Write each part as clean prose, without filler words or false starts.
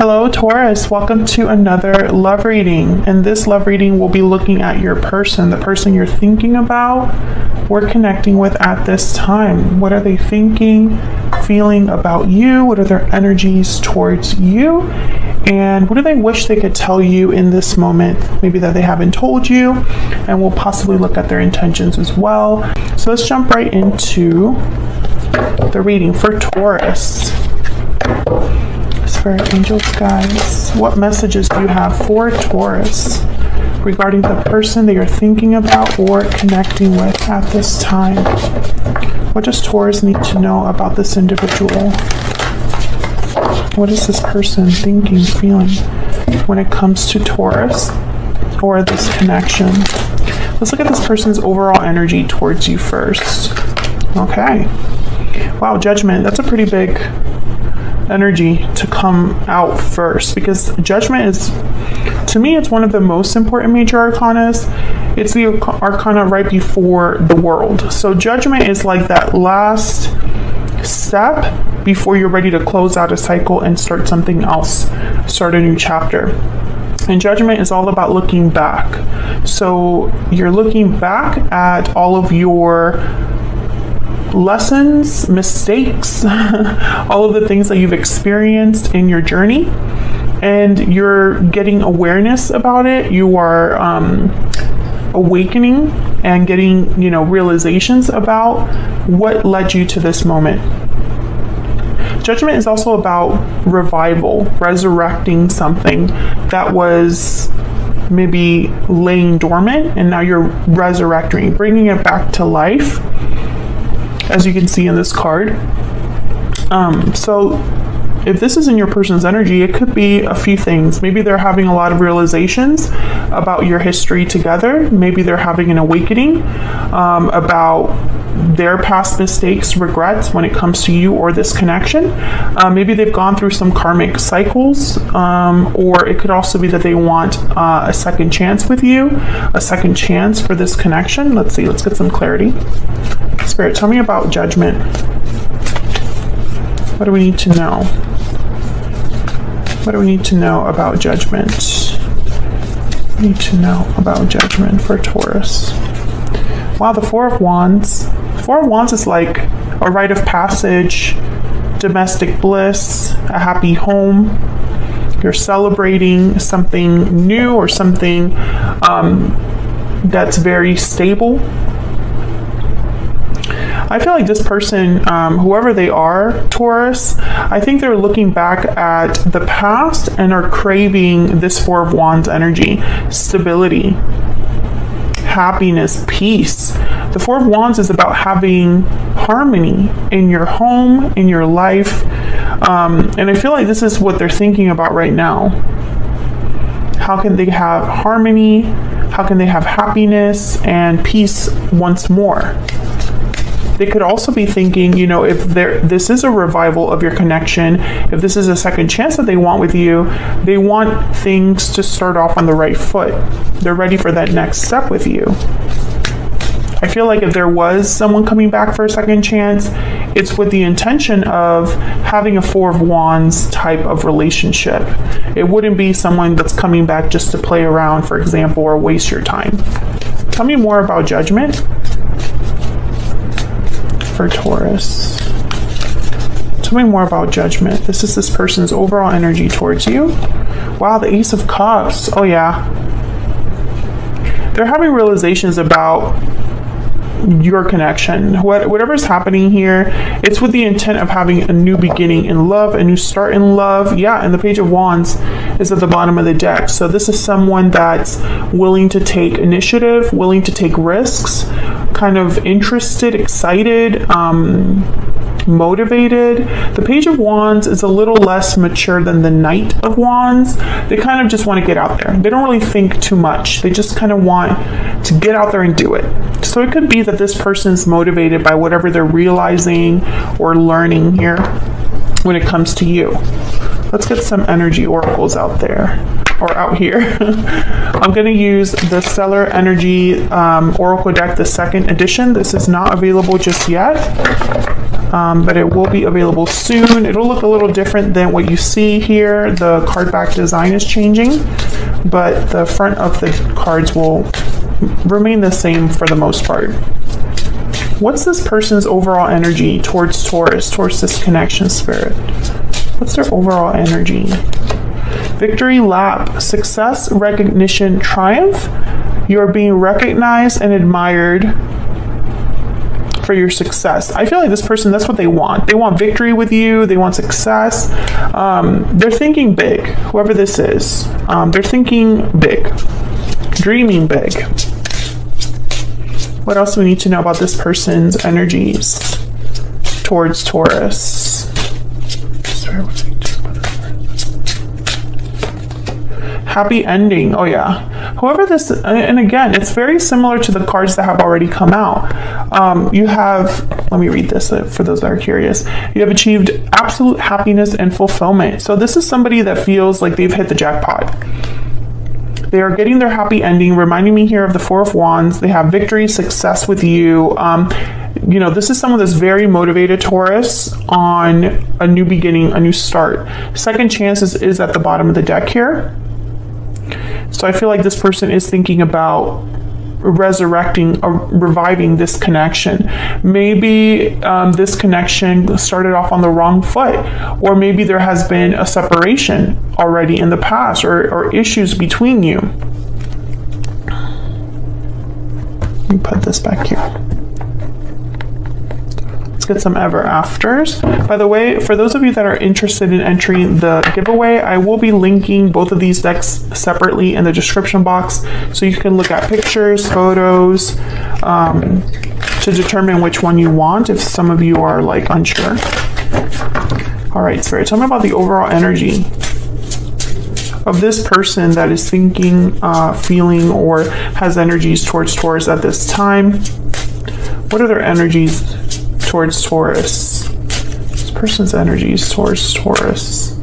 Hello Taurus, welcome to another love reading. And this love reading will be looking at your person, the person you're thinking about or connecting with at this time. What are they thinking, feeling about you? What are their energies towards you? And what do they wish they could tell you in this moment? Maybe that they haven't told you, and we'll possibly look at their intentions as well. So let's jump right into the reading for Taurus. Spirit angels, guys, what messages do you have for Taurus regarding the person that you're thinking about or connecting with at this time? What does Taurus need to know about this individual? What is this person thinking, feeling when it comes to Taurus or this connection? Let's look at this person's overall energy towards you first. Okay. Wow, Judgment. That's a pretty big energy to come out first, because Judgment is, to me, it's one of the most important major arcanas. It's the arcana right before the World. So Judgment is like that last step before you're ready to close out a cycle and start something else, start a new chapter. And Judgment is all about looking back. So you're looking back at all of your lessons, mistakes, all of the things that you've experienced in your journey, and you're getting awareness about it. You are awakening and getting, realizations about what led you to this moment. Judgment is also about revival, resurrecting something that was maybe laying dormant, and now you're resurrecting, bringing it back to life, as you can see in this card. So if this is in your person's energy, it could be a few things. Maybe they're having a lot of realizations about your history together. Maybe they're having an awakening about their past mistakes, regrets when it comes to you or this connection. Maybe they've gone through some karmic cycles, or it could also be that they want a second chance with you, a second chance for this connection. Let's see, let's get some clarity. Spirit, tell me about Judgment. What do we need to know? What do we need to know about Judgment? We need to know about Judgment for Taurus. Wow, the Four of Wands. Four of Wands is like a rite of passage, domestic bliss, a happy home. You're celebrating something new or something that's very stable. I feel like this person, whoever they are, Taurus, I think they're looking back at the past and are craving this Four of Wands energy, stability, happiness, peace. The Four of Wands is about having harmony in your home, in your life. And I feel like this is what they're thinking about right now. How can they have harmony? How can they have happiness and peace once more? They could also be thinking, if this is a revival of your connection, if this is a second chance that they want with you, they want things to start off on the right foot. They're ready for that next step with you. I feel like if there was someone coming back for a second chance, it's with the intention of having a Four of Wands type of relationship. It wouldn't be someone that's coming back just to play around, for example, or waste your time. Tell me more about Judgment for Taurus. Tell me more about Judgment. This is this person's overall energy towards you. Wow, the Ace of Cups. Oh yeah. They're having realizations about your connection. Whatever's happening here, it's with the intent of having a new beginning in love, a new start in love. Yeah, and the Page of Wands is at the bottom of the deck. So this is someone that's willing to take initiative, willing to take risks, kind of interested, excited, motivated. The Page of Wands is a little less mature than the Knight of Wands. They kind of just want to get out there. They don't really think too much. They just kind of want to get out there and do it. So it could be that this person's motivated by whatever they're realizing or learning here when it comes to you. Let's get some energy oracles out there, or out here. I'm going to use the Stellar Energy Oracle deck, the second edition. This is not available just yet. but it will be available soon. It'll look a little different than what you see here. The card back design is changing, but the front of the cards will remain the same for the most part. What's this person's overall energy towards Taurus, towards this connection, Spirit? What's their overall energy? Victory lap, success, recognition, triumph. You are being recognized and admired for your success. I feel like this person, that's what they want. They want victory with you. They want success. They're thinking big, whoever this is. They're thinking big, dreaming big. What else do we need to know about this person's energies towards Taurus? Happy ending. Oh yeah. Whoever this, and again, it's very similar to the cards that have already come out. You have, let me read this for those that are curious. You have achieved absolute happiness and fulfillment. So this is somebody that feels like they've hit the jackpot. They are getting their happy ending, reminding me here of the Four of Wands. They have victory, success with you. You know, this is someone that's very motivated, Taurus, on a new beginning, a new start. Second chances is at the bottom of the deck here. So I feel like this person is thinking about resurrecting or reviving this connection. Maybe this connection started off on the wrong foot, or maybe there has been a separation already in the past, or issues between you. Let me put this back here. Get some ever afters. By the way, for those of you that are interested in entering the giveaway, I will be linking both of these decks separately in the description box, so you can look at pictures, photos, to determine which one you want if some of you are like unsure. All right, Spirit, tell me about the overall energy of this person that is thinking, feeling, or has energies towards Taurus at this time. What are their energies towards Taurus? This person's energies towards Taurus.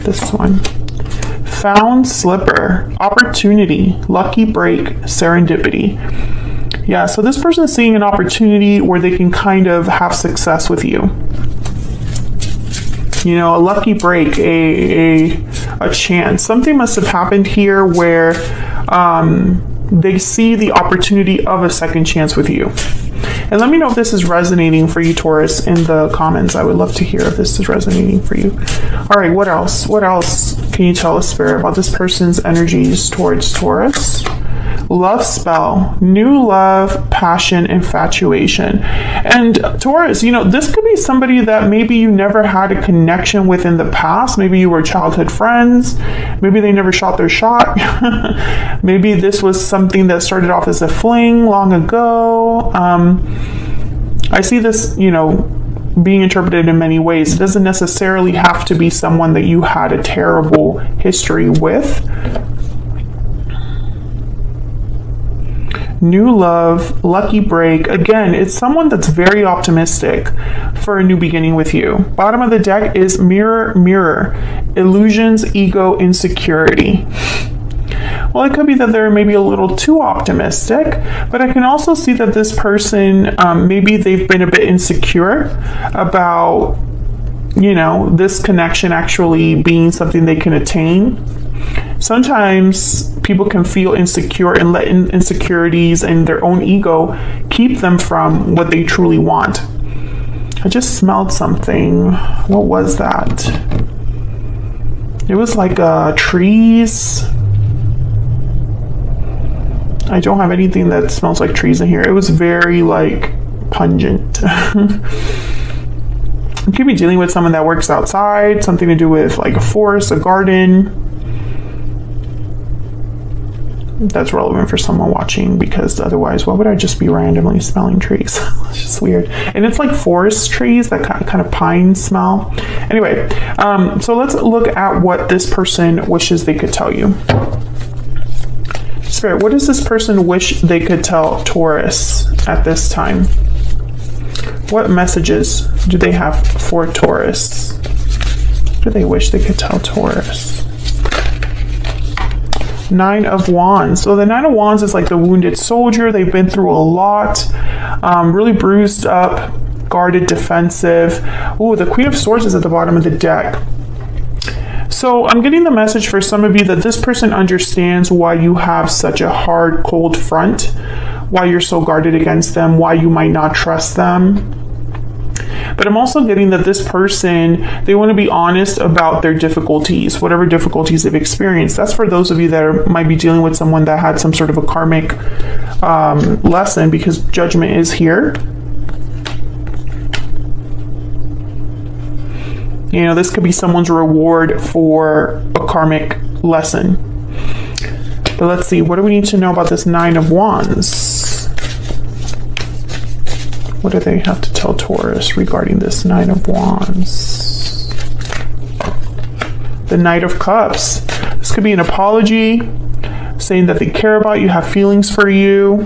This one. Found slipper, opportunity, lucky break, serendipity. Yeah, so this person is seeing an opportunity where they can kind of have success with you. You know, a lucky break, a chance. Something must have happened here where they see the opportunity of a second chance with you. And let me know if this is resonating for you, Taurus, in the comments. I would love to hear if this is resonating for you. All right, what else? What else can you tell us, Spirit, about this person's energies towards Taurus? Love spell, new love, passion, infatuation. And Taurus, you know, this could be somebody that maybe you never had a connection with in the past. Maybe you were childhood friends. Maybe they never shot their shot. Maybe this was something that started off as a fling long ago. I see this, you know, being interpreted in many ways. It doesn't necessarily have to be someone that you had a terrible history with. New love, lucky break. Again, it's someone that's very optimistic for a new beginning with you. Bottom of the deck is mirror, mirror. Illusions, ego, insecurity. Well, it could be that they're maybe a little too optimistic, but I can also see that this person, maybe they've been a bit insecure about, you know, this connection actually being something they can attain. Sometimes people can feel insecure and let insecurities and their own ego keep them from what they truly want. I just smelled something. What was that? It was like trees. I don't have anything that smells like trees in here. It was very like pungent. You could be dealing with someone that works outside, something to do with like a forest, a garden. That's relevant for someone watching, because otherwise, why would I just be randomly smelling trees? It's just weird. And it's like forest trees, that kind of pine smell. Anyway, so let's look at what this person wishes they could tell you. Spirit, what does this person wish they could tell Taurus at this time? What messages do they have for Taurus? What do they wish they could tell Taurus? Nine of Wands. So the Nine of Wands is like the wounded soldier. They've been through a lot, really bruised up, guarded, defensive. Ooh, the Queen of Swords is at the bottom of the deck. So I'm getting the message for some of you that this person understands why you have such a hard, cold front, why you're so guarded against them, why you might not trust them. But I'm also getting that this person, they want to be honest about their difficulties, whatever difficulties they've experienced. That's for those of you that might be dealing with someone that had some sort of a karmic lesson, because judgment is here. You know, this could be someone's reward for a karmic lesson. But let's see, what do we need to know about this Nine of Wands? What do they have to tell Taurus regarding this Nine of Wands? The Knight of Cups. This could be an apology, saying that they care about you, have feelings for you.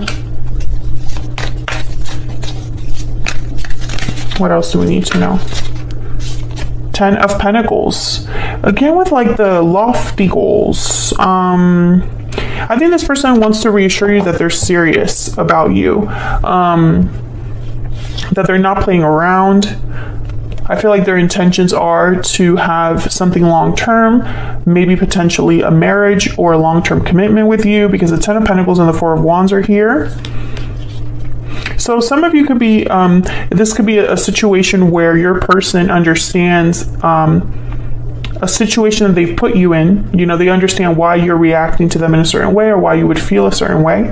What else do we need to know? Ten of Pentacles. Again, with like the lofty goals. I think this person wants to reassure you that they're serious about you. That they're not playing around. I feel like their intentions are to have something long-term, maybe potentially a marriage or a long-term commitment with you, because the Ten of Pentacles and the Four of Wands are here. So some of you could be, this could be a situation where your person understands a situation that they've put you in. You know, they understand why you're reacting to them in a certain way or why you would feel a certain way.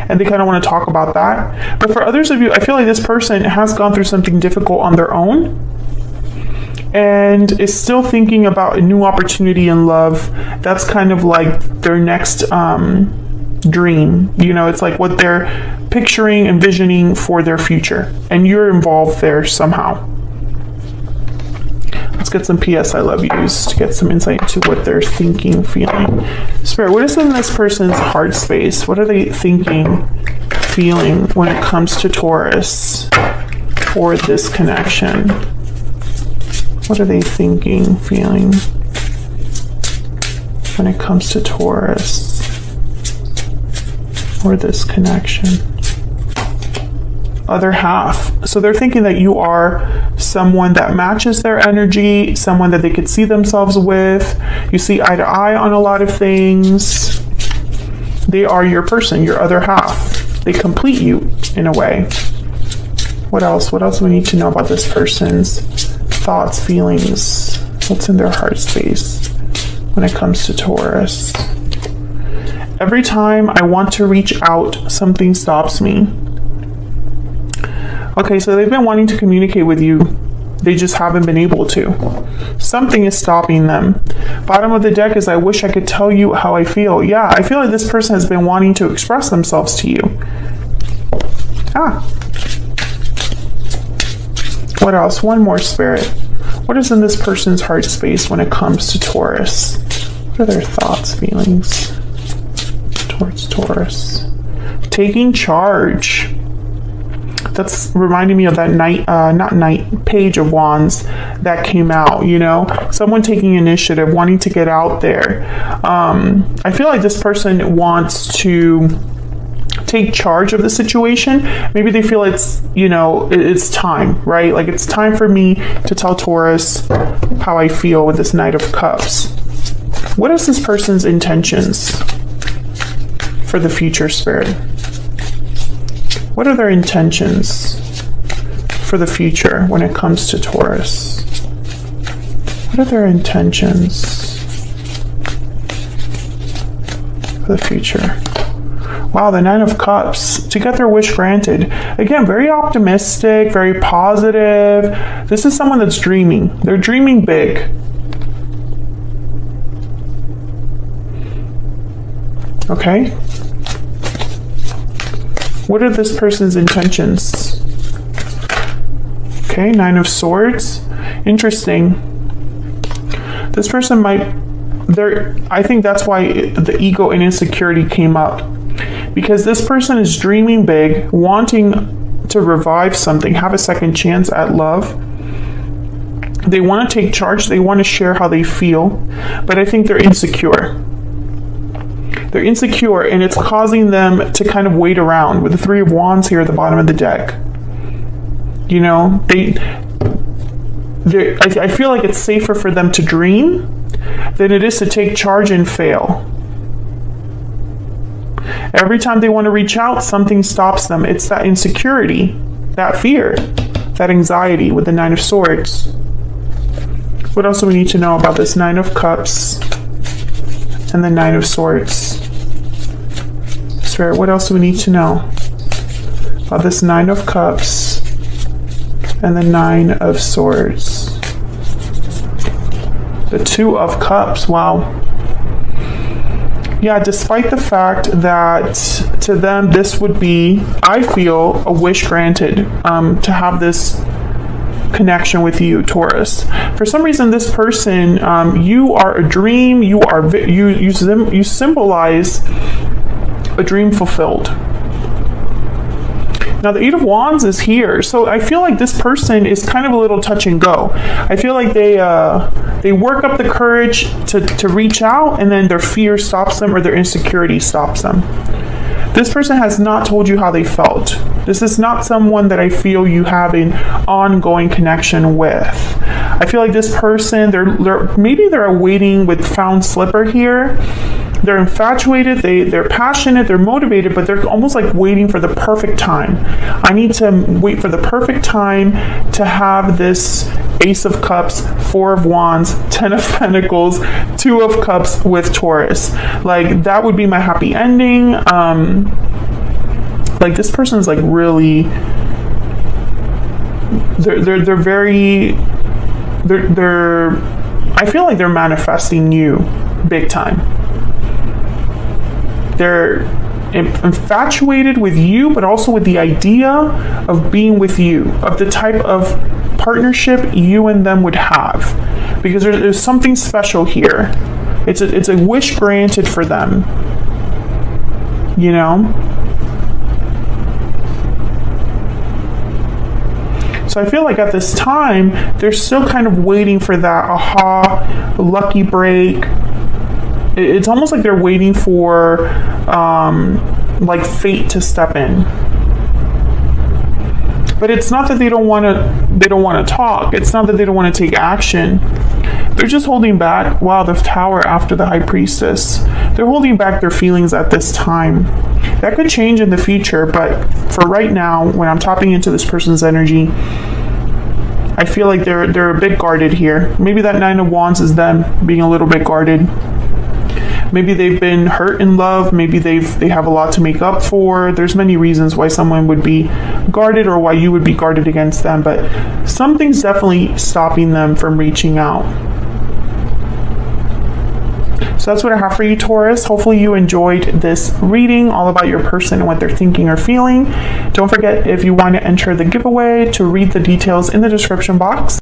And they kind of want to talk about that. But for others of you, I feel like this person has gone through something difficult on their own and is still thinking about a new opportunity in love. That's kind of like their next dream. You know, it's like what they're picturing, envisioning for their future. And you're involved there somehow. Let's get some PS I love yous to get some insight into what they're thinking, feeling. Spirit, what is in this person's heart space? What are they thinking, feeling when it comes to Taurus or this connection? What are they thinking, feeling when it comes to Taurus or this connection? Other half. So they're thinking that you are someone that matches their energy, someone that they could see themselves with. You see eye to eye on a lot of things. They are your person, your other half. They complete you in a way. What else? What else do we need to know about this person's thoughts, feelings? What's in their heart space when it comes to Taurus? Every time I want to reach out, something stops me. Okay, so they've been wanting to communicate with you. They just haven't been able to. Something is stopping them. Bottom of the deck is, I wish I could tell you how I feel. Yeah, I feel like this person has been wanting to express themselves to you. What else? One more, Spirit. What is in this person's heart space when it comes to Taurus? What are their thoughts, feelings towards Taurus? Taking charge. That's reminding me of that Page of Wands that came out, you know, someone taking initiative, wanting to get out there. I feel like this person wants to take charge of the situation. Maybe they feel it's, you know, it's time, right? Like it's time for me to tell Taurus how I feel with this Knight of Cups. What is this person's intentions for the future, Spirit? What are their intentions for the future when it comes to Taurus? What are their intentions for the future? Wow, the Nine of Cups, to get their wish granted. Again, very optimistic, very positive. This is someone that's dreaming. They're dreaming big. Okay. What are this person's intentions? Okay, Nine of Swords. Interesting. This person might, I think that's why the ego and insecurity came up. Because this person is dreaming big, wanting to revive something, have a second chance at love. They want to take charge. They want to share how they feel. But I think they're insecure. They're insecure, and it's causing them to kind of wait around with the Three of Wands here at the bottom of the deck. You know, I feel like it's safer for them to dream than it is to take charge and fail. Every time they want to reach out, something stops them. It's that insecurity, that fear, that anxiety with the Nine of Swords. What else do we need to know about this Nine of Cups and the Nine of Swords? Spirit, what else do we need to know about this Nine of Cups and the Nine of Swords? The Two of Cups, wow. Yeah, despite the fact that to them this would be, I feel, a wish granted to have this connection with you, Taurus. For some reason, this person, you are a dream. You symbolize a dream fulfilled. Now, the Eight of Wands is here, so I feel like this person is kind of a little touch and go. I feel like they work up the courage to reach out, and then their fear stops them or their insecurity stops them. This person has not told you how they felt. This is not someone that I feel you have an ongoing connection with. I feel like this person, maybe they're waiting with found slipper here. They're infatuated, they're passionate, they're motivated, but they're almost like waiting for the perfect time. I need to wait for the perfect time to have this Ace of Cups, Four of Wands, Ten of Pentacles, Two of Cups with Taurus. Like, that would be my happy ending. Like, this person is like really, I feel like they're manifesting you big time. They're infatuated with you, but also with the idea of being with you, of the type of partnership you and them would have, because there's something special here. It's a wish granted for them, you know. So I feel like at this time they're still kind of waiting for that aha, lucky break. It's almost like they're waiting for like fate to step in. But it's not that they don't want to talk. It's not that they don't want to take action. They're just holding back. Wow, the Tower after the High Priestess. They're holding back their feelings at this time. That could change in the future, but for right now, when I'm tapping into this person's energy, I feel like they're a bit guarded here. Maybe that Nine of Wands is them being a little bit guarded. Maybe they've been hurt in love. Maybe they have a lot to make up for. There's many reasons why someone would be guarded or why you would be guarded against them, but something's definitely stopping them from reaching out. So that's what I have for you, Taurus. Hopefully you enjoyed this reading all about your person and what they're thinking or feeling. Don't forget, if you want to enter the giveaway, to read the details in the description box.